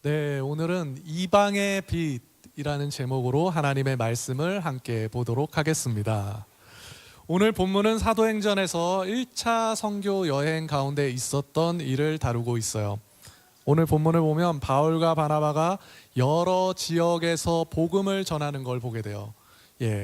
네, 오늘은 이방의 빛이라는 제목으로 하나님의 말씀을 함께 보도록 하겠습니다. 오늘 본문은 사도행전에서 1차 선교 여행 가운데 있었던 일을 다루고 있어요. 오늘 본문을 보면 바울과 바나바가 여러 지역에서 복음을 전하는 걸 보게 돼요.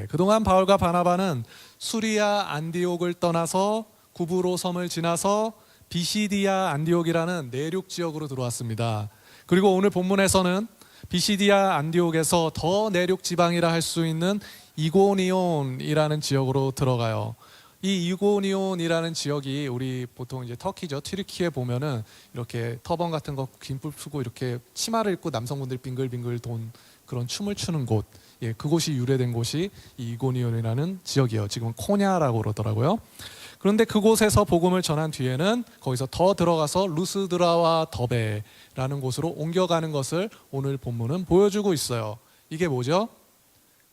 그동안 바울과 바나바는 수리아 안디옥을 떠나서 구브로 섬을 지나서 비시디아 안디옥이라는 내륙 지역으로 들어왔습니다. 그리고 오늘 본문에서는 비시디아 안디옥에서 더 내륙 지방이라 할 수 있는 이고니온이라는 지역으로 들어가요. 이 이고니온이라는 지역이 우리 보통 이제 터키죠. 튀르키에 보면은 이렇게 터번 같은 거 긴뿔 풀고 이렇게 치마를 입고 남성분들이 빙글빙글 돈 그런 춤을 추는 곳. 그곳이 유래된 곳이 이 이고니온이라는 지역이에요. 지금 코냐라고 그러더라고요. 그런데 그곳에서 복음을 전한 뒤에는 거기서 더 들어가서 루스드라와 더베라는 곳으로 옮겨가는 것을 오늘 본문은 보여주고 있어요. 이게 뭐죠?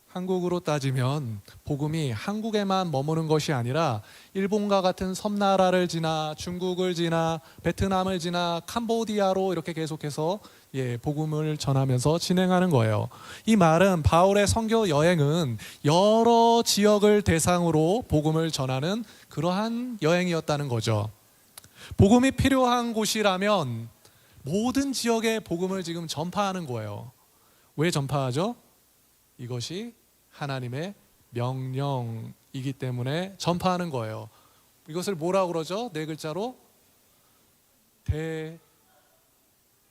한국으로 따지면 복음이 한국에만 머무는 것이 아니라 일본과 같은 섬나라를 지나 중국을 지나 베트남을 지나 캄보디아로 이렇게 계속해서 복음을 전하면서 진행하는 거예요. 이 말은 바울의 선교 여행은 여러 지역을 대상으로 복음을 전하는 그러한 여행이었다는 거죠. 복음이 필요한 곳이라면 모든 지역에 복음을 지금 전파하는 거예요. 왜 전파하죠? 이것이 하나님의 명령이기 때문에 전파하는 거예요. 이것을 뭐라고 그러죠? 네 글자로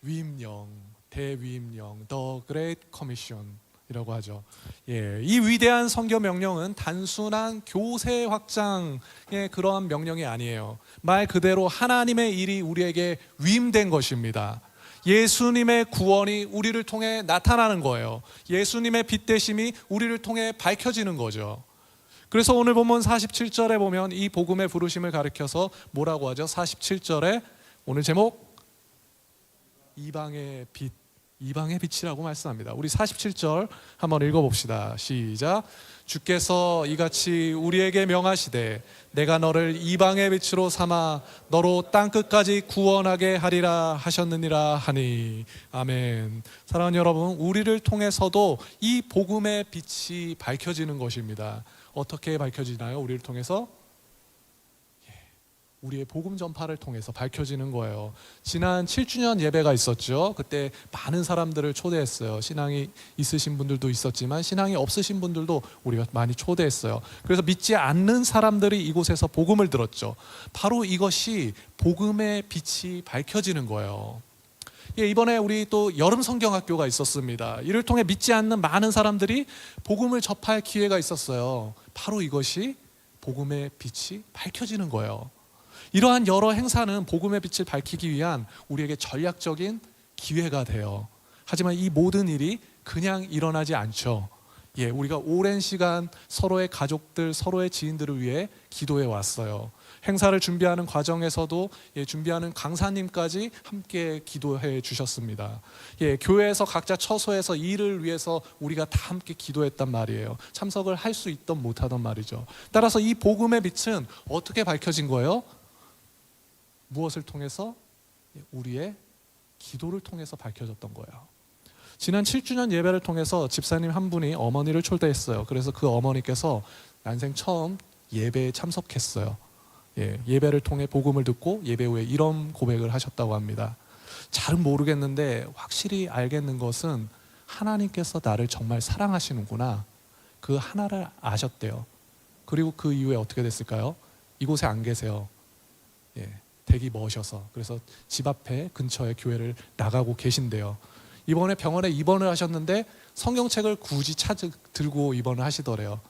대위임령, The Great Commission이라고 하죠. 이 위대한 선교 명령은 단순한 교세 확장의 그러한 명령이 아니에요. 말 그대로 하나님의 일이 우리에게 위임된 것입니다. 예수님의 구원이 우리를 통해 나타나는 거예요. 예수님의 빛 되심이 우리를 통해 밝혀지는 거죠. 그래서 오늘 본문 47절에 보면 이 복음의 부르심을 가리켜서 뭐라고 하죠? 47절에 오늘 제목 이방의 빛, 이방의 빛이라고 말씀합니다. 우리 47절 한번 읽어봅시다. 시작. 주께서 이같이 우리에게 명하시되 내가 너를 이방의 빛으로 삼아 너로 땅끝까지 구원하게 하리라 하셨느니라 하니. 아멘. 사랑하는 여러분, 우리를 통해서도 이 복음의 빛이 밝혀지는 것입니다. 어떻게 밝혀지나요? 우리를 통해서? 우리의 복음 전파를 통해서 밝혀지는 거예요. 지난 7주년 예배가 있었죠. 그때 많은 사람들을 초대했어요. 신앙이 있으신 분들도 있었지만 신앙이 없으신 분들도 우리가 많이 초대했어요. 그래서 믿지 않는 사람들이 이곳에서 복음을 들었죠. 바로 이것이 복음의 빛이 밝혀지는 거예요. 이번에 우리 또 여름 성경학교가 있었습니다. 이를 통해 믿지 않는 많은 사람들이 복음을 접할 기회가 있었어요. 바로 이것이 복음의 빛이 밝혀지는 거예요. 이러한 여러 행사는 복음의 빛을 밝히기 위한 우리에게 전략적인 기회가 돼요. 하지만 이 모든 일이 그냥 일어나지 않죠. 우리가 오랜 시간 서로의 가족들, 서로의 지인들을 위해 기도해 왔어요. 행사를 준비하는 과정에서도 준비하는 강사님까지 함께 기도해 주셨습니다. 교회에서 각자 처소에서 일을 위해서 우리가 다 함께 기도했단 말이에요. 참석을 할 수 있던 못하던 말이죠. 따라서 이 복음의 빛은 어떻게 밝혀진 거예요? 무엇을 통해서? 우리의 기도를 통해서 밝혀졌던 거예요. 지난 7주년 예배를 통해서 집사님 한 분이 어머니를 초대했어요. 그래서 그 어머니께서 난생 처음 예배에 참석했어요. 예배를 통해 복음을 듣고 예배 후에 이런 고백을 하셨다고 합니다. 잘은 모르겠는데 확실히 알겠는 것은 하나님께서 나를 정말 사랑하시는구나. 그 하나를 아셨대요. 그리고 그 이후에 어떻게 됐을까요? 이곳에 안 계세요. 댁이 머셔서. 그래서 집 앞에 근처에 교회를 나가고 계신대요. 이번에 병원에 입원을 하셨는데 성경책을 굳이 들고 입원을 하시더래요.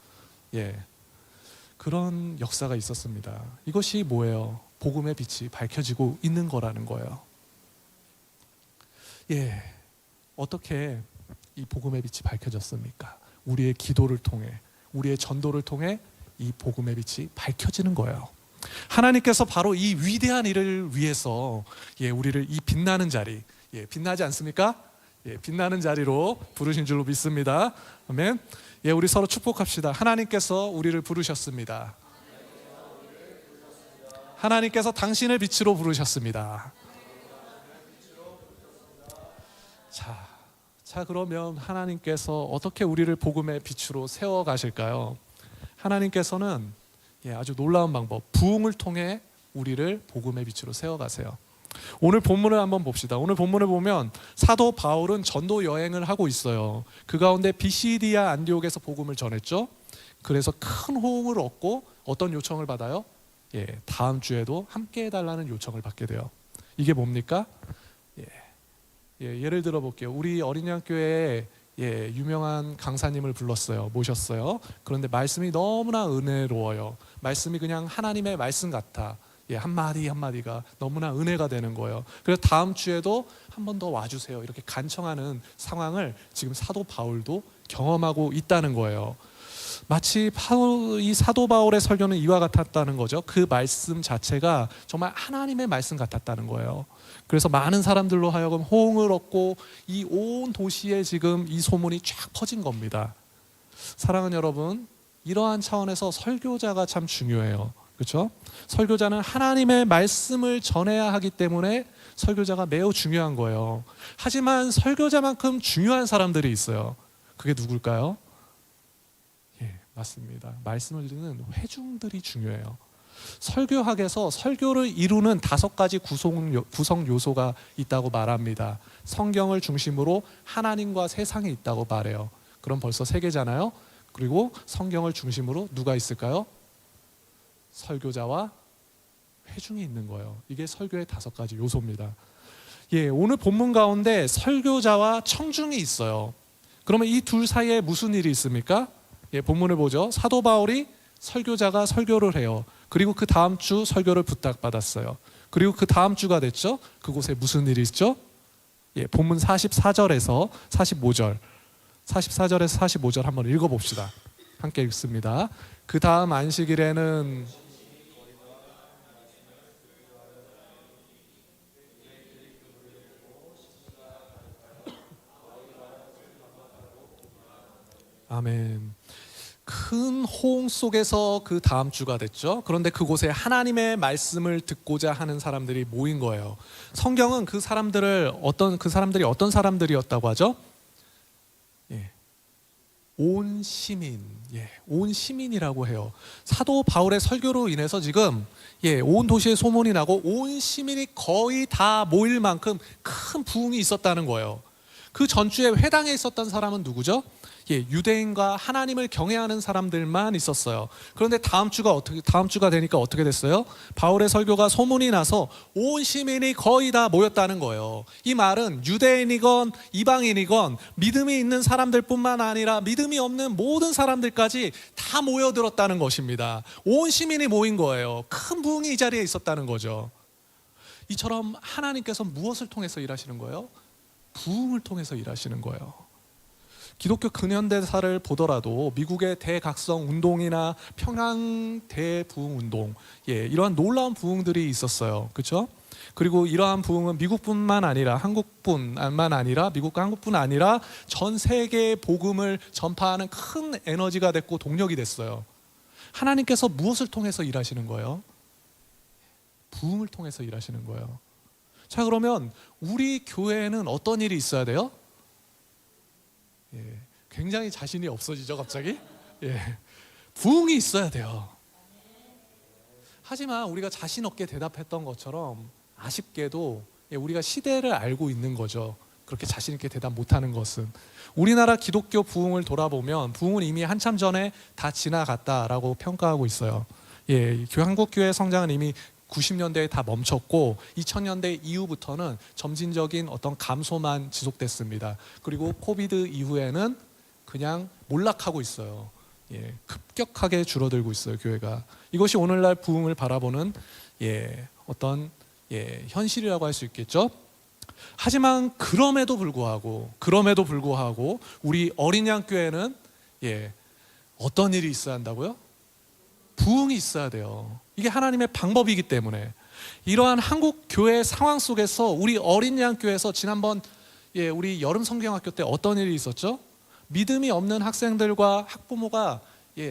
그런 역사가 있었습니다. 이것이 뭐예요? 복음의 빛이 밝혀지고 있는 거라는 거예요. 어떻게 이 복음의 빛이 밝혀졌습니까? 우리의 기도를 통해, 우리의 전도를 통해 이 복음의 빛이 밝혀지는 거예요. 하나님께서 바로 이 위대한 일을 위해서 우리를 이 빛나는 자리, 빛나지 않습니까? 빛나는 자리로 부르신 줄로 믿습니다. 아멘. 우리 서로 축복합시다. 하나님께서 우리를 부르셨습니다. 하나님께서 당신을 빛으로 부르셨습니다. 자, 그러면 하나님께서 어떻게 우리를 복음의 빛으로 세워 가실까요? 하나님께서는 아주 놀라운 방법, 부흥을 통해 우리를 복음의 빛으로 세워 가세요. 오늘 본문을 한번 봅시다. 오늘 본문을 보면 사도 바울은 전도 여행을 하고 있어요. 그 가운데 비시디아 안디옥에서 복음을 전했죠. 그래서 큰 호응을 얻고 어떤 요청을 받아요? 다음 주에도 함께 해달라는 요청을 받게 돼요. 이게 뭡니까? 예를 들어 볼게요. 우리 어린이학교에 유명한 강사님을 불렀어요. 모셨어요. 그런데 말씀이 너무나 은혜로워요. 말씀이 그냥 하나님의 말씀 같아. 한마디 한마디가 너무나 은혜가 되는 거예요. 그래서 다음 주에도 한 번 더 와주세요. 이렇게 간청하는 상황을 지금 사도 바울도 경험하고 있다는 거예요. 마치 이 사도 바울의 설교는 이와 같았다는 거죠. 그 말씀 자체가 정말 하나님의 말씀 같았다는 거예요. 그래서 많은 사람들로 하여금 호응을 얻고 이 온 도시에 지금 이 소문이 쫙 퍼진 겁니다. 사랑하는 여러분, 이러한 차원에서 설교자가 참 중요해요. 그렇죠? 설교자는 하나님의 말씀을 전해야 하기 때문에 설교자가 매우 중요한 거예요. 하지만 설교자만큼 중요한 사람들이 있어요. 그게 누굴까요? 맞습니다. 말씀을 듣는 회중들이 중요해요. 설교학에서 설교를 이루는 5가지 구성 요소가 있다고 말합니다. 성경을 중심으로 하나님과 세상이 있다고 말해요. 그럼 벌써 3개잖아요. 그리고 성경을 중심으로 누가 있을까요? 설교자와 회중이 있는 거예요. 이게 설교의 5가지 요소입니다. 오늘 본문 가운데 설교자와 청중이 있어요. 그러면 이 둘 사이에 무슨 일이 있습니까? 본문을 보죠. 사도 바울이 설교자가 설교를 해요. 그리고 그 다음 주 설교를 부탁받았어요. 그리고 그 다음 주가 됐죠. 그곳에 무슨 일이 있죠? 본문 44절에서 45절 44절에서 45절 한번 읽어봅시다. 함께 읽습니다. 그 다음 안식일에는 아멘. 큰 호응 속에서 그 다음 주가 됐죠. 그런데 그곳에 하나님의 말씀을 듣고자 하는 사람들이 모인 거예요. 성경은 그 사람들이 어떤 사람들이었다고 하죠? 온 시민, 온 시민이라고 해요. 사도 바울의 설교로 인해서 지금 온 도시에 소문이 나고 온 시민이 거의 다 모일 만큼 큰 부흥이 있었다는 거예요. 그 전주에 회당에 있었던 사람은 누구죠? 유대인과 하나님을 경외하는 사람들만 있었어요. 그런데 다음 주가 되니까 어떻게 됐어요? 바울의 설교가 소문이 나서 온 시민이 거의 다 모였다는 거예요. 이 말은 유대인이건 이방인이건 믿음이 있는 사람들뿐만 아니라 믿음이 없는 모든 사람들까지 다 모여들었다는 것입니다. 온 시민이 모인 거예요. 큰 부흥이 이 자리에 있었다는 거죠. 이처럼 하나님께서 무엇을 통해서 일하시는 거예요? 부흥을 통해서 일하시는 거예요. 기독교 근현대사를 보더라도 미국의 대각성 운동이나 평양 대부흥 운동, 이러한 놀라운 부흥들이 있었어요. 그렇죠? 그리고 이러한 부흥은 미국뿐만 아니라 한국뿐만 아니라 미국과 한국뿐 아니라 전 세계의 복음을 전파하는 큰 에너지가 됐고 동력이 됐어요. 하나님께서 무엇을 통해서 일하시는 거예요? 부흥을 통해서 일하시는 거예요. 자, 그러면 우리 교회에는 어떤 일이 있어야 돼요? 굉장히 자신이 없어지죠, 갑자기? 부흥이 있어야 돼요. 하지만 우리가 자신 없게 대답했던 것처럼 아쉽게도 우리가 시대를 알고 있는 거죠. 그렇게 자신 있게 대답 못하는 것은. 우리나라 기독교 부흥을 돌아보면 부흥은 이미 한참 전에 다 지나갔다라고 평가하고 있어요. 한국교회 성장은 이미 90년대에 다 멈췄고 2000년대 이후부터는 점진적인 어떤 감소만 지속됐습니다. 그리고 코비드 이후에는 그냥 몰락하고 있어요. 급격하게 줄어들고 있어요, 교회가. 이것이 오늘날 부흥을 바라보는 어떤 현실이라고 할 수 있겠죠. 하지만 그럼에도 불구하고 우리 어린 양 교회는 어떤 일이 있어야 한다고요? 부흥이 있어야 돼요. 이게 하나님의 방법이기 때문에. 이러한 한국 교회 상황 속에서 우리 어린 양 교회에서 지난번 우리 여름 성경학교 때 어떤 일이 있었죠? 믿음이 없는 학생들과 학부모가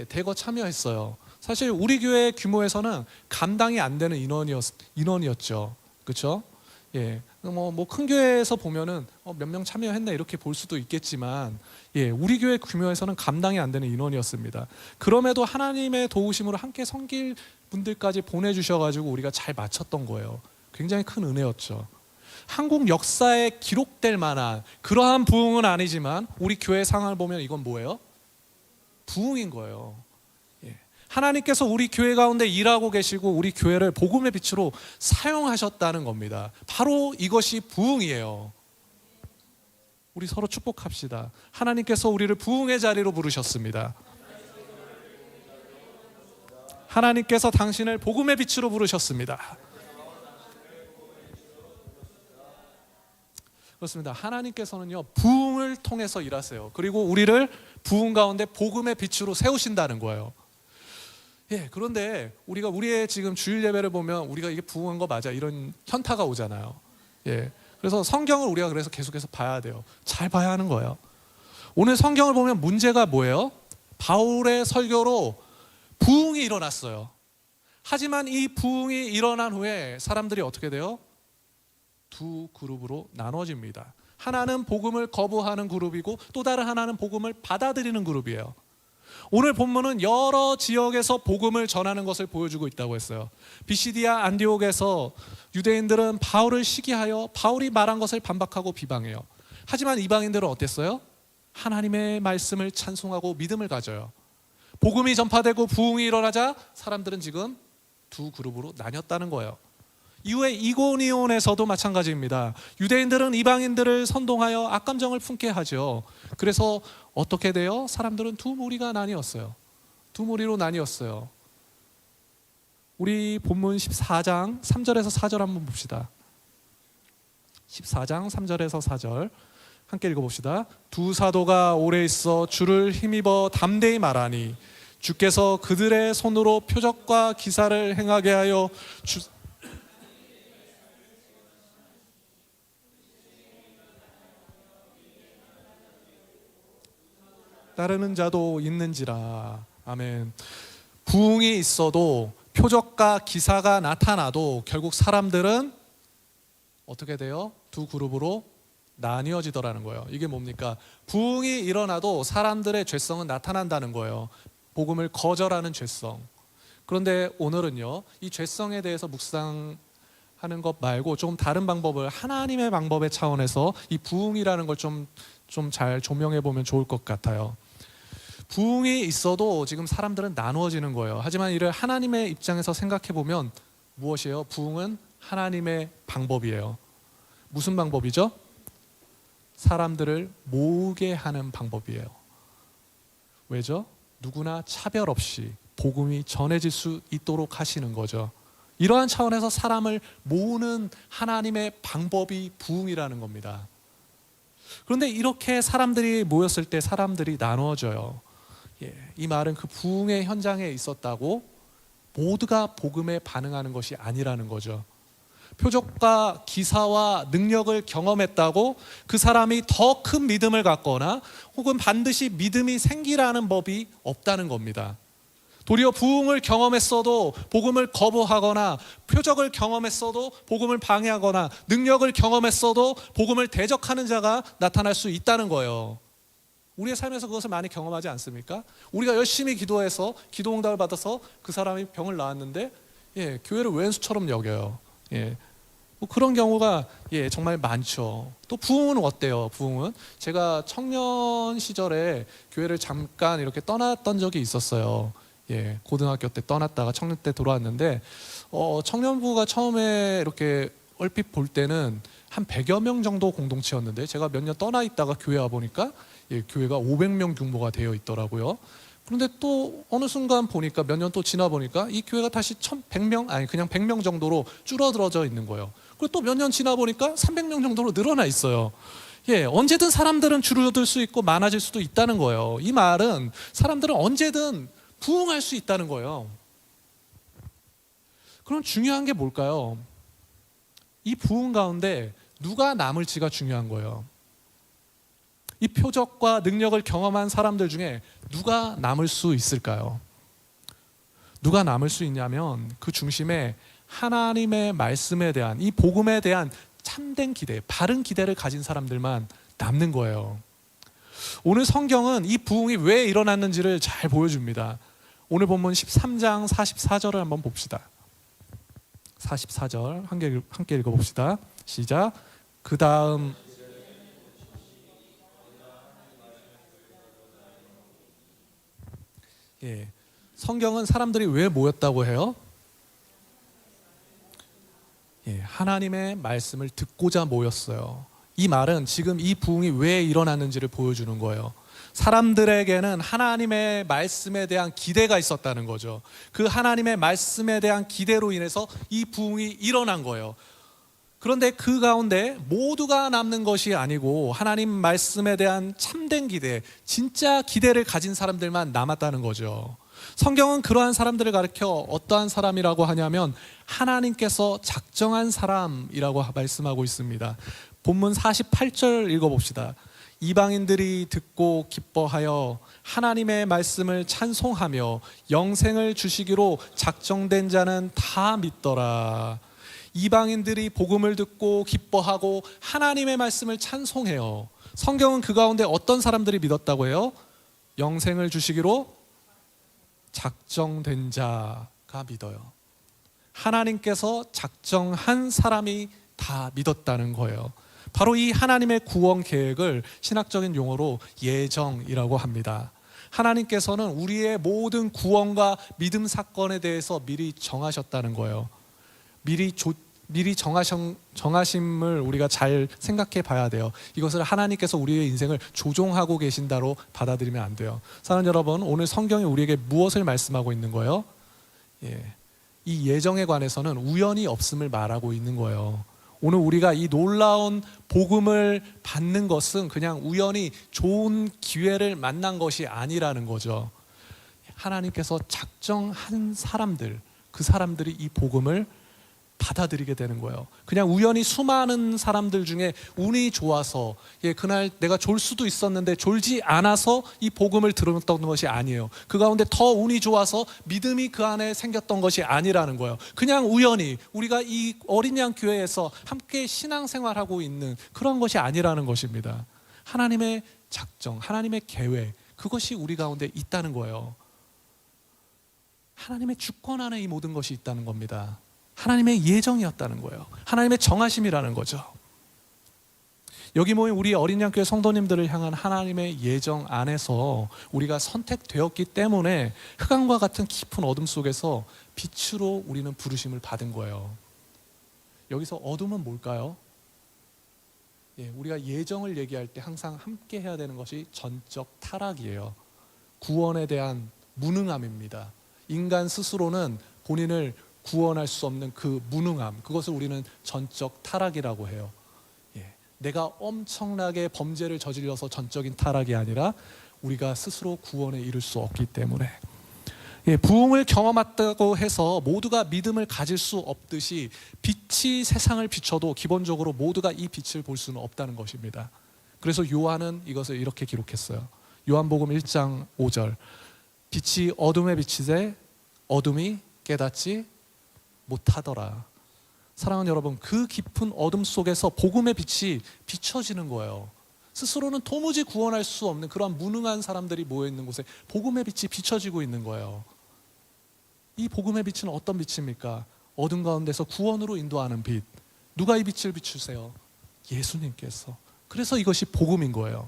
대거 참여했어요. 사실 우리 교회 규모에서는 감당이 안 되는 인원이었죠. 그렇죠? 예, 뭐 큰 교회에서 보면은 몇 명 참여했네 이렇게 볼 수도 있겠지만, 예, 우리 교회 규모에서는 감당이 안 되는 인원이었습니다. 그럼에도 하나님의 도우심으로 함께 섬길 분들까지 보내주셔가지고 우리가 잘 마쳤던 거예요. 굉장히 큰 은혜였죠. 한국 역사에 기록될 만한 그러한 부흥은 아니지만 우리 교회 상황을 보면 이건 뭐예요? 부흥인 거예요. 예. 하나님께서 우리 교회 가운데 일하고 계시고 우리 교회를 복음의 빛으로 사용하셨다는 겁니다. 바로 이것이 부흥이에요. 우리 서로 축복합시다. 하나님께서 우리를 부흥의 자리로 부르셨습니다. 하나님께서 당신을 복음의 빛으로 부르셨습니다. 그렇습니다. 하나님께서는요, 부흥을 통해서 일하세요. 그리고 우리를 부흥 가운데 복음의 빛으로 세우신다는 거예요. 예, 그런데 우리가 우리의 지금 주일 예배를 보면 우리가 이게 부흥한 거 맞아? 이런 현타가 오잖아요. 예, 그래서 성경을 우리가 그래서 계속해서 봐야 돼요. 잘 봐야 하는 거예요. 오늘 성경을 보면 문제가 뭐예요? 바울의 설교로 부흥이 일어났어요. 하지만 이 부흥이 일어난 후에 사람들이 어떻게 돼요? 두 그룹으로 나눠집니다. 하나는 복음을 거부하는 그룹이고 또 다른 하나는 복음을 받아들이는 그룹이에요. 오늘 본문은 여러 지역에서 복음을 전하는 것을 보여주고 있다고 했어요. 비시디아 안디옥에서 유대인들은 바울을 시기하여 바울이 말한 것을 반박하고 비방해요. 하지만 이방인들은 어땠어요? 하나님의 말씀을 찬송하고 믿음을 가져요. 복음이 전파되고 부흥이 일어나자 사람들은 지금 두 그룹으로 나뉘었다는 거예요. 이후에 이고니온에서도 마찬가지입니다. 유대인들은 이방인들을 선동하여 악감정을 품게 하죠. 그래서 어떻게 돼요? 사람들은 두 무리가 나뉘었어요. 두 무리로 나뉘었어요. 우리 본문 14장 3절에서 4절 한번 봅시다. 14장 3절에서 4절 함께 읽어봅시다. 두 사도가 오래 있어 주를 힘입어 담대히 말하니 주께서 그들의 손으로 표적과 기사를 행하게 하여 따르는 자도 있는지라. 아멘. 부흥이 있어도 표적과 기사가 나타나도 결국 사람들은 어떻게 돼요? 두 그룹으로 나뉘어지더라는 거예요. 이게 뭡니까? 부흥이 일어나도 사람들의 죄성은 나타난다는 거예요. 복음을 거절하는 죄성. 그런데 오늘은요, 이 죄성에 대해서 묵상하는 것 말고 좀 다른 방법을, 하나님의 방법의 차원에서 이 부흥이라는 걸 좀 잘 조명해 보면 좋을 것 같아요. 부흥이 있어도 지금 사람들은 나누어지는 거예요. 하지만 이를 하나님의 입장에서 생각해 보면 무엇이에요? 부흥은 하나님의 방법이에요. 무슨 방법이죠? 사람들을 모으게 하는 방법이에요. 왜죠? 누구나 차별 없이 복음이 전해질 수 있도록 하시는 거죠. 이러한 차원에서 사람을 모으는 하나님의 방법이 부흥이라는 겁니다. 그런데 이렇게 사람들이 모였을 때 사람들이 나누어져요. 예, 이 말은 그 부흥의 현장에 있었다고 모두가 복음에 반응하는 것이 아니라는 거죠. 표적과 기사와 능력을 경험했다고 그 사람이 더 큰 믿음을 갖거나 혹은 반드시 믿음이 생기라는 법이 없다는 겁니다. 도리어 부흥을 경험했어도 복음을 거부하거나 표적을 경험했어도 복음을 방해하거나 능력을 경험했어도 복음을 대적하는 자가 나타날 수 있다는 거예요. 우리의 삶에서 그것을 많이 경험하지 않습니까? 우리가 열심히 기도해서 기도 응답을 받아서 그 사람이 병을 나았는데 교회를 왼수처럼 여겨요. 뭐 그런 경우가 정말 많죠. 또 부흥은 어때요? 부흥은 제가 청년 시절에 교회를 잠깐 이렇게 떠났던 적이 있었어요. 고등학교 때 떠났다가 청년 때 들어왔는데 청년부가 처음에 이렇게 얼핏 볼 때는 한 100여 명 정도 공동체였는데 제가 몇 년 떠나 있다가 교회 와 보니까 교회가 500명 규모가 되어 있더라고요. 그런데 또 어느 순간 보니까 몇 년 또 지나 보니까 이 교회가 다시 100명 아니 그냥 100명 정도로 줄어들어져 있는 거예요. 그리고 또 몇 년 지나 보니까 300명 정도로 늘어나 있어요. 언제든 사람들은 줄어들 수 있고 많아질 수도 있다는 거예요. 이 말은 사람들은 언제든 부흥할 수 있다는 거예요. 그럼 중요한 게 뭘까요? 이 부흥 가운데 누가 남을지가 중요한 거예요. 이 표적과 능력을 경험한 사람들 중에 누가 남을 수 있을까요? 누가 남을 수 있냐면 그 중심에 하나님의 말씀에 대한 이 복음에 대한 참된 기대, 바른 기대를 가진 사람들만 남는 거예요. 오늘 성경은 이 부흥이 왜 일어났는지를 잘 보여줍니다. 오늘 본문 13장 44절을 한번 봅시다. 44절 함께 읽어봅시다. 시작. 그 다음 성경은 사람들이 왜 모였다고 해요? 하나님의 말씀을 듣고자 모였어요. 이 말은 지금 이 부흥이 왜 일어났는지를 보여주는 거예요. 사람들에게는 하나님의 말씀에 대한 기대가 있었다는 거죠. 그 하나님의 말씀에 대한 기대로 인해서 이 부흥이 일어난 거예요. 그런데 그 가운데 모두가 남는 것이 아니고 하나님 말씀에 대한 참된 기대, 진짜 기대를 가진 사람들만 남았다는 거죠. 성경은 그러한 사람들을 가리켜 어떠한 사람이라고 하냐면 하나님께서 작정한 사람이라고 말씀하고 있습니다. 본문 48절 읽어봅시다. 이방인들이 듣고 기뻐하여 하나님의 말씀을 찬송하며 영생을 주시기로 작정된 자는 다 믿더라. 이방인들이 복음을 듣고 기뻐하고 하나님의 말씀을 찬송해요. 성경은 그 가운데 어떤 사람들이 믿었다고 해요? 영생을 주시기로 작정된 자가 믿어요. 하나님께서 작정한 사람이 다 믿었다는 거예요. 바로 이 하나님의 구원 계획을 신학적인 용어로 예정이라고 합니다. 하나님께서는 우리의 모든 구원과 믿음 사건에 대해서 미리 정하셨다는 거예요. 미리 정하심을 우리가 잘 생각해 봐야 돼요. 이것을 하나님께서 우리의 인생을 조종하고 계신다로 받아들이면 안 돼요. 사랑하는 여러분, 오늘 성경이 우리에게 무엇을 말씀하고 있는 거예요? 이 예정에 관해서는 우연이 없음을 말하고 있는 거예요. 오늘 우리가 이 놀라운 복음을 받는 것은 그냥 우연히 좋은 기회를 만난 것이 아니라는 거죠. 하나님께서 작정한 사람들, 그 사람들이 이 복음을 받아들이게 되는 거예요. 그냥 우연히 수많은 사람들 중에 운이 좋아서 그날 내가 졸 수도 있었는데 졸지 않아서 이 복음을 들었던 것이 아니에요. 그 가운데 더 운이 좋아서 믿음이 그 안에 생겼던 것이 아니라는 거예요. 그냥 우연히 우리가 이 어린 양 교회에서 함께 신앙생활하고 있는 그런 것이 아니라는 것입니다. 하나님의 작정, 하나님의 계획, 그것이 우리 가운데 있다는 거예요. 하나님의 주권 안에 이 모든 것이 있다는 겁니다. 하나님의 예정이었다는 거예요. 하나님의 정하심이라는 거죠. 여기 모인 우리 어린 양교회 성도님들을 향한 하나님의 예정 안에서 우리가 선택되었기 때문에 흑암과 같은 깊은 어둠 속에서 빛으로 우리는 부르심을 받은 거예요. 여기서 어둠은 뭘까요? 우리가 예정을 얘기할 때 항상 함께 해야 되는 것이 전적 타락이에요. 구원에 대한 무능함입니다. 인간 스스로는 본인을 구원할 수 없는 그 무능함, 그것을 우리는 전적 타락이라고 해요. 내가 엄청나게 범죄를 저질러서 전적인 타락이 아니라 우리가 스스로 구원에 이를 수 없기 때문에 부흥을 경험했다고 해서 모두가 믿음을 가질 수 없듯이 빛이 세상을 비춰도 기본적으로 모두가 이 빛을 볼 수는 없다는 것입니다. 그래서 요한은 이것을 이렇게 기록했어요. 요한복음 1장 5절, 빛이 어둠에 비치되 어둠이 깨닫지 못하더라. 사랑하는 여러분, 그 깊은 어둠 속에서 복음의 빛이 비춰지는 거예요. 스스로는 도무지 구원할 수 없는 그러한 무능한 사람들이 모여있는 곳에 복음의 빛이 비춰지고 있는 거예요. 이 복음의 빛은 어떤 빛입니까? 어둠 가운데서 구원으로 인도하는 빛. 누가 이 빛을 비추세요? 예수님께서. 그래서 이것이 복음인 거예요.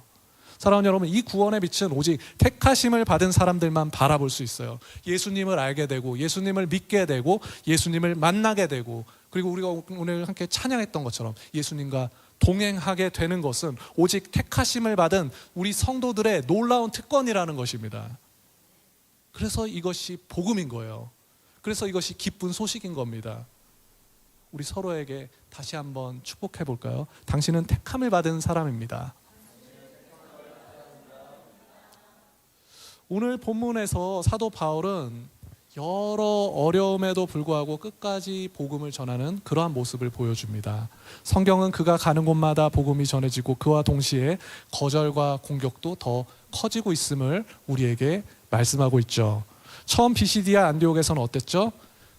사랑하는 여러분, 이 구원의 빛은 오직 택하심을 받은 사람들만 바라볼 수 있어요. 예수님을 알게 되고 예수님을 믿게 되고 예수님을 만나게 되고, 그리고 우리가 오늘 함께 찬양했던 것처럼 예수님과 동행하게 되는 것은 오직 택하심을 받은 우리 성도들의 놀라운 특권이라는 것입니다. 그래서 이것이 복음인 거예요. 그래서 이것이 기쁜 소식인 겁니다. 우리 서로에게 다시 한번 축복해 볼까요? 당신은 택함을 받은 사람입니다. 오늘 본문에서 사도 바울은 여러 어려움에도 불구하고 끝까지 복음을 전하는 그러한 모습을 보여줍니다. 성경은 그가 가는 곳마다 복음이 전해지고 그와 동시에 거절과 공격도 더 커지고 있음을 우리에게 말씀하고 있죠. 처음 비시디아 안디옥에서는 어땠죠?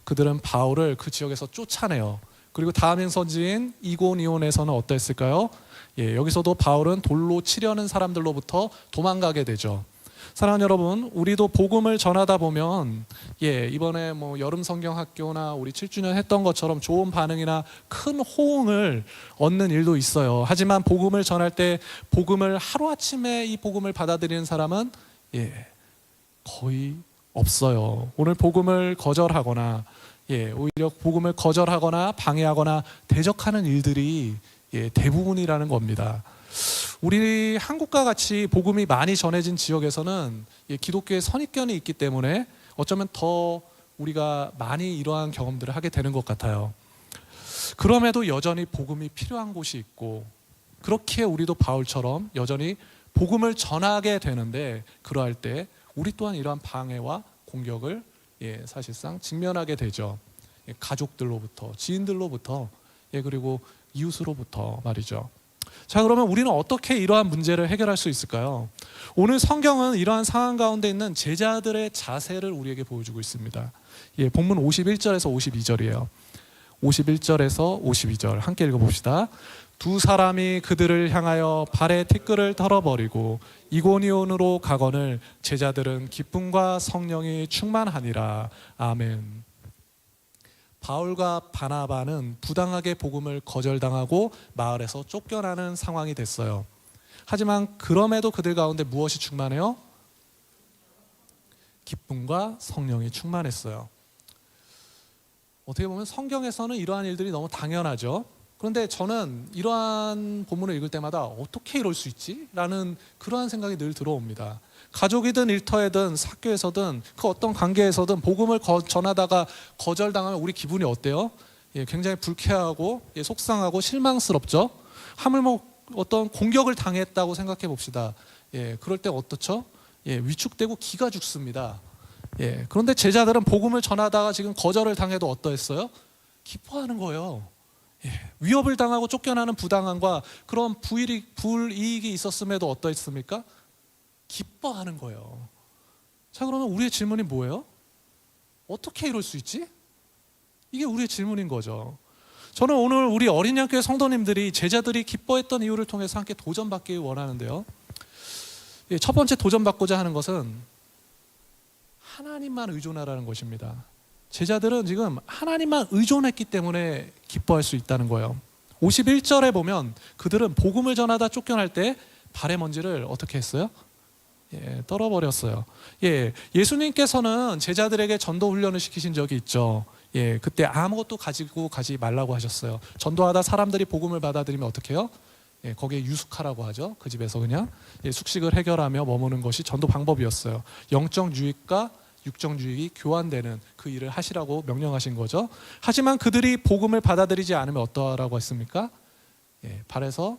그들은 바울을 그 지역에서 쫓아내요. 그리고 다음 행선지인 이고니온에서는 어땠을까요? 여기서도 바울은 돌로 치려는 사람들로부터 도망가게 되죠. 사랑하는 여러분, 우리도 복음을 전하다 보면 이번에 뭐 여름 성경 학교나 우리 7주년 했던 것처럼 좋은 반응이나 큰 호응을 얻는 일도 있어요. 하지만 복음을 전할 때 복음을 하루아침에 이 복음을 받아들이는 사람은 거의 없어요. 오늘 복음을 거절하거나 오히려 복음을 거절하거나 방해하거나 대적하는 일들이 대부분이라는 겁니다. 우리 한국과 같이 복음이 많이 전해진 지역에서는 기독교의 선입견이 있기 때문에 어쩌면 더 우리가 많이 이러한 경험들을 하게 되는 것 같아요. 그럼에도 여전히 복음이 필요한 곳이 있고, 그렇게 우리도 바울처럼 여전히 복음을 전하게 되는데, 그러할 때 우리 또한 이러한 방해와 공격을 사실상 직면하게 되죠. 가족들로부터, 지인들로부터, 그리고 이웃으로부터 말이죠. 자, 그러면 우리는 어떻게 이러한 문제를 해결할 수 있을까요? 오늘 성경은 이러한 상황 가운데 있는 제자들의 자세를 우리에게 보여주고 있습니다. 본문 51절에서 52절이에요. 51절에서 52절 함께 읽어봅시다. 두 사람이 그들을 향하여 발에 티끌을 털어버리고 이고니온으로 가거늘 제자들은 기쁨과 성령이 충만하니라. 아멘. 바울과 바나바는 부당하게 복음을 거절당하고 마을에서 쫓겨나는 상황이 됐어요. 하지만 그럼에도 그들 가운데 무엇이 충만해요? 기쁨과 성령이 충만했어요. 어떻게 보면 성경에서는 이러한 일들이 너무 당연하죠. 그런데 저는 이러한 본문을 읽을 때마다 어떻게 이럴 수 있지? 라는 그러한 생각이 늘 들어옵니다. 가족이든 일터에든 학교에서든 그 어떤 관계에서든 복음을 전하다가 거절당하면 우리 기분이 어때요? 굉장히 불쾌하고 속상하고 실망스럽죠. 하물며 어떤 공격을 당했다고 생각해 봅시다. 그럴 때 어떻죠? 위축되고 기가 죽습니다. 그런데 제자들은 복음을 전하다가 지금 거절을 당해도 어떠했어요? 기뻐하는 거예요. 위협을 당하고 쫓겨나는 부당함과 그런 불이익이 있었음에도 어떠했습니까? 기뻐하는 거예요. 자, 그러면 우리의 질문이 뭐예요? 어떻게 이럴 수 있지? 이게 우리의 질문인 거죠. 저는 오늘 우리 어린 양교회 성도님들이 제자들이 기뻐했던 이유를 통해서 함께 도전받기 원하는데요. 첫 번째 도전받고자 하는 것은 하나님만 의존하라는 것입니다. 제자들은 지금 하나님만 의존했기 때문에 기뻐할 수 있다는 거예요. 51절에 보면 그들은 복음을 전하다 쫓겨날 때 발의 먼지를 어떻게 했어요? 떨어버렸어요. 예수님께서는 제자들에게 전도 훈련을 시키신 적이 있죠. 그때 아무것도 가지고 가지 말라고 하셨어요. 전도하다 사람들이 복음을 받아들이면 어떻게 해요? 거기에 유숙하라고 하죠. 그 집에서 그냥 숙식을 해결하며 머무는 것이 전도 방법이었어요. 영적 유익과 육적 유익이 교환되는 그 일을 하시라고 명령하신 거죠. 하지만 그들이 복음을 받아들이지 않으면 어떠하라고 했습니까? 발에서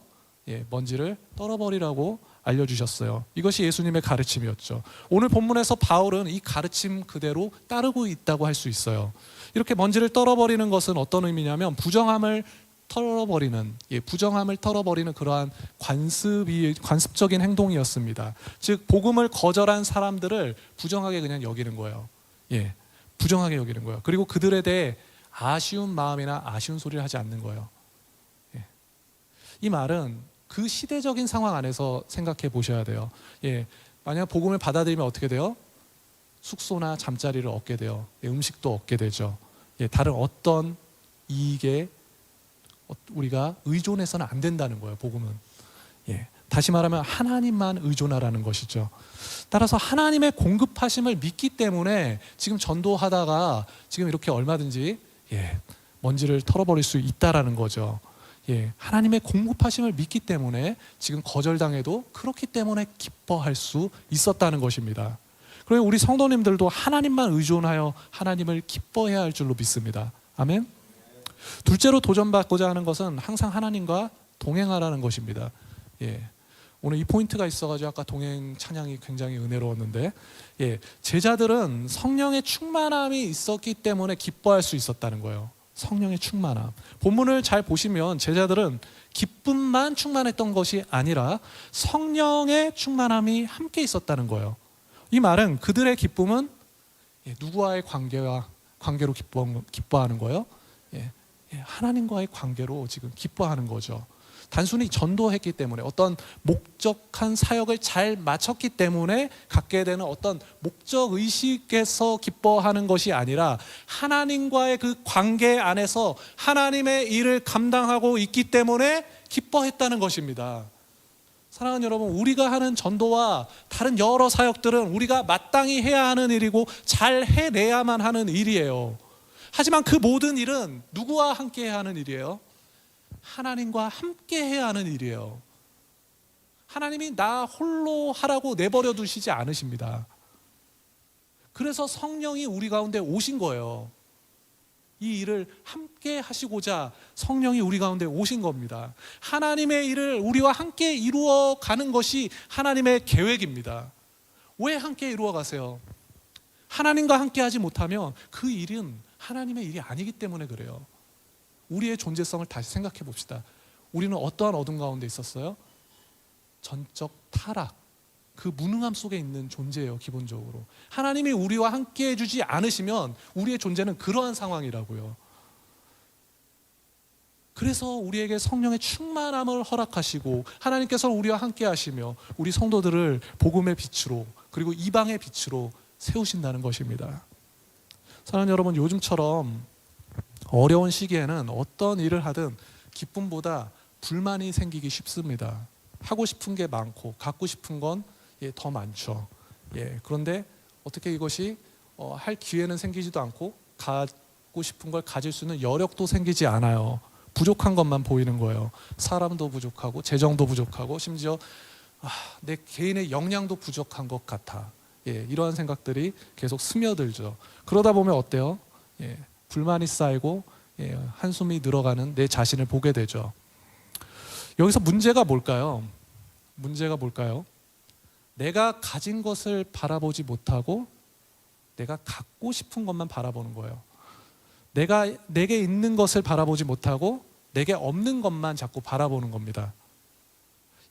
먼지를 떨어버리라고 알려주셨어요. 이것이 예수님의 가르침이었죠. 오늘 본문에서 바울은 이 가르침 그대로 따르고 있다고 할 수 있어요. 이렇게 먼지를 떨어버리는 것은 어떤 의미냐면 부정함을 털어버리는 그러한 관습적인 행동이었습니다. 즉 복음을 거절한 사람들을 부정하게 그냥 여기는 거예요. 부정하게 여기는 거예요. 그리고 그들에 대해 아쉬운 마음이나 아쉬운 소리를 하지 않는 거예요. 이 말은 그 시대적인 상황 안에서 생각해 보셔야 돼요. 만약 복음을 받아들이면 어떻게 돼요? 숙소나 잠자리를 얻게 돼요. 음식도 얻게 되죠. 다른 어떤 이익에 우리가 의존해서는 안 된다는 거예요. 복음은. 다시 말하면 하나님만 의존하라는 것이죠. 따라서 하나님의 공급하심을 믿기 때문에 지금 전도하다가 지금 이렇게 얼마든지 먼지를 털어버릴 수 있다라는 거죠. 하나님의 공급하심을 믿기 때문에 지금 거절당해도 그렇기 때문에 기뻐할 수 있었다는 것입니다. 그리고 우리 성도님들도 하나님만 의존하여 하나님을 기뻐해야 할 줄로 믿습니다. 아멘. 둘째로 도전받고자 하는 것은 항상 하나님과 동행하라는 것입니다. 오늘 이 포인트가 있어가지고 아까 동행 찬양이 굉장히 은혜로웠는데 제자들은 성령의 충만함이 있었기 때문에 기뻐할 수 있었다는 거예요. 성령의 충만함. 본문을 잘 보시면 제자들은 기쁨만 충만했던 것이 아니라 성령의 충만함이 함께 있었다는 거예요. 이 말은 그들의 기쁨은 누구와의 관계로 기뻐하는 거예요? 하나님과의 관계로 지금 기뻐하는 거죠. 단순히 전도했기 때문에, 어떤 목적한 사역을 잘 마쳤기 때문에 갖게 되는 어떤 목적 의식에서 기뻐하는 것이 아니라 하나님과의 그 관계 안에서 하나님의 일을 감당하고 있기 때문에 기뻐했다는 것입니다. 사랑하는 여러분, 우리가 하는 전도와 다른 여러 사역들은 우리가 마땅히 해야 하는 일이고 잘 해내야만 하는 일이에요. 하지만 그 모든 일은 누구와 함께 해야 하는 일이에요? 하나님과 함께 해야 하는 일이에요. 하나님이 나 홀로 하라고 내버려 두시지 않으십니다. 그래서 성령이 우리 가운데 오신 거예요. 이 일을 함께 하시고자 성령이 우리 가운데 오신 겁니다. 하나님의 일을 우리와 함께 이루어 가는 것이 하나님의 계획입니다. 왜 함께 이루어 가세요? 하나님과 함께 하지 못하면 그 일은 하나님의 일이 아니기 때문에 그래요. 우리의 존재성을 다시 생각해 봅시다. 우리는 어떠한 어둠 가운데 있었어요? 전적 타락, 그 무능함 속에 있는 존재예요. 기본적으로 하나님이 우리와 함께 해주지 않으시면 우리의 존재는 그러한 상황이라고요. 그래서 우리에게 성령의 충만함을 허락하시고 하나님께서 우리와 함께 하시며 우리 성도들을 복음의 빛으로, 그리고 이방의 빛으로 세우신다는 것입니다. 사랑하는 여러분, 요즘처럼 어려운 시기에는 어떤 일을 하든 기쁨보다 불만이 생기기 쉽습니다. 하고 싶은 게 많고 갖고 싶은 건 더 많죠. 그런데 어떻게 이것이 할 기회는 생기지도 않고 갖고 싶은 걸 가질 수 있는 여력도 생기지 않아요. 부족한 것만 보이는 거예요. 사람도 부족하고 재정도 부족하고 심지어 내 개인의 역량도 부족한 것 같아. 이러한 생각들이 계속 스며들죠. 그러다 보면 어때요? 불만이 쌓이고 한숨이 늘어가는 내 자신을 보게 되죠. 여기서 문제가 뭘까요? 내가 가진 것을 바라보지 못하고 내가 갖고 싶은 것만 바라보는 거예요. 내게 있는 것을 바라보지 못하고 내게 없는 것만 자꾸 바라보는 겁니다.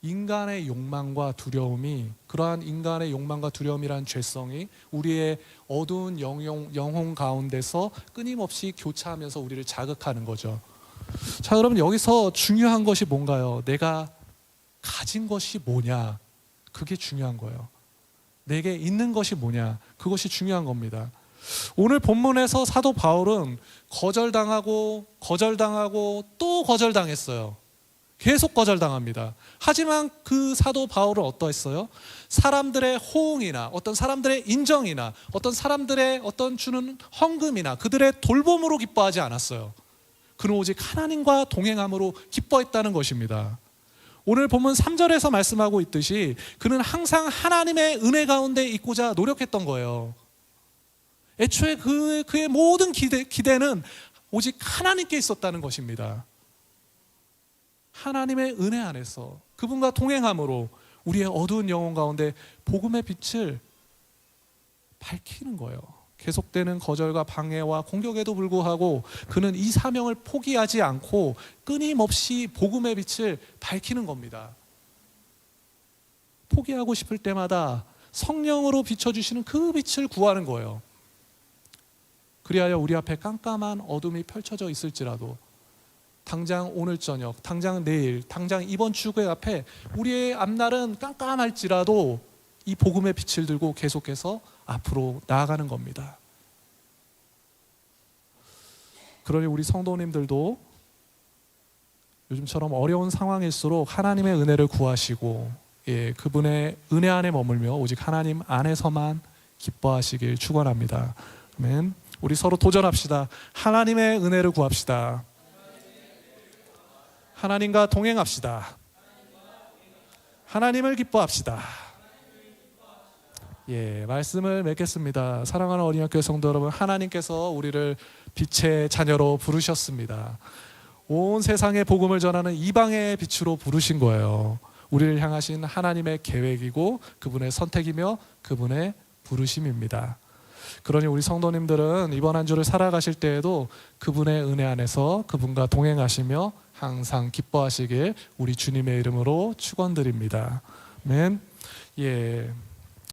인간의 욕망과 두려움이, 그러한 인간의 욕망과 두려움이라는 죄성이 우리의 어두운 영혼 가운데서 끊임없이 교차하면서 우리를 자극하는 거죠. 자, 여러분, 여기서 중요한 것이 뭔가요? 내가 가진 것이 뭐냐? 그게 중요한 거예요. 내게 있는 것이 뭐냐? 그것이 중요한 겁니다. 오늘 본문에서 사도 바울은 거절당하고 또 거절당했어요. 계속 거절당합니다. 하지만 그 사도 바울은 어떠했어요? 사람들의 호응이나 어떤 사람들의 인정이나 어떤 사람들의 어떤 주는 헌금이나 그들의 돌봄으로 기뻐하지 않았어요. 그는 오직 하나님과 동행함으로 기뻐했다는 것입니다. 오늘 본문 3절에서 말씀하고 있듯이 그는 항상 하나님의 은혜 가운데 있고자 노력했던 거예요. 애초에 그의 모든 기대는 오직 하나님께 있었다는 것입니다. 하나님의 은혜 안에서 그분과 동행함으로 우리의 어두운 영혼 가운데 복음의 빛을 밝히는 거예요. 계속되는 거절과 방해와 공격에도 불구하고 그는 이 사명을 포기하지 않고 끊임없이 복음의 빛을 밝히는 겁니다. 포기하고 싶을 때마다 성령으로 비춰주시는 그 빛을 구하는 거예요. 그리하여 우리 앞에 깜깜한 어둠이 펼쳐져 있을지라도 당장 오늘 저녁, 당장 내일, 당장 이번 주의 앞에 우리의 앞날은 깜깜할지라도 이 복음의 빛을 들고 계속해서 앞으로 나아가는 겁니다. 그러니 우리 성도님들도 요즘처럼 어려운 상황일수록 하나님의 은혜를 구하시고 그분의 은혜 안에 머물며 오직 하나님 안에서만 기뻐하시길 축원합니다. 아멘. 우리 서로 도전합시다. 하나님의 은혜를 구합시다. 하나님과 동행합시다. 하나님을 기뻐합시다. 말씀을 맺겠습니다. 사랑하는 어린이학교 성도 여러분, 하나님께서 우리를 빛의 자녀로 부르셨습니다. 온 세상에 복음을 전하는 이방의 빛으로 부르신 거예요. 우리를 향하신 하나님의 계획이고 그분의 선택이며 그분의 부르심입니다. 그러니 우리 성도님들은 이번 한 주를 살아가실 때에도 그분의 은혜 안에서 그분과 동행하시며 항상 기뻐하시길 우리 주님의 이름으로 축원드립니다. 아멘.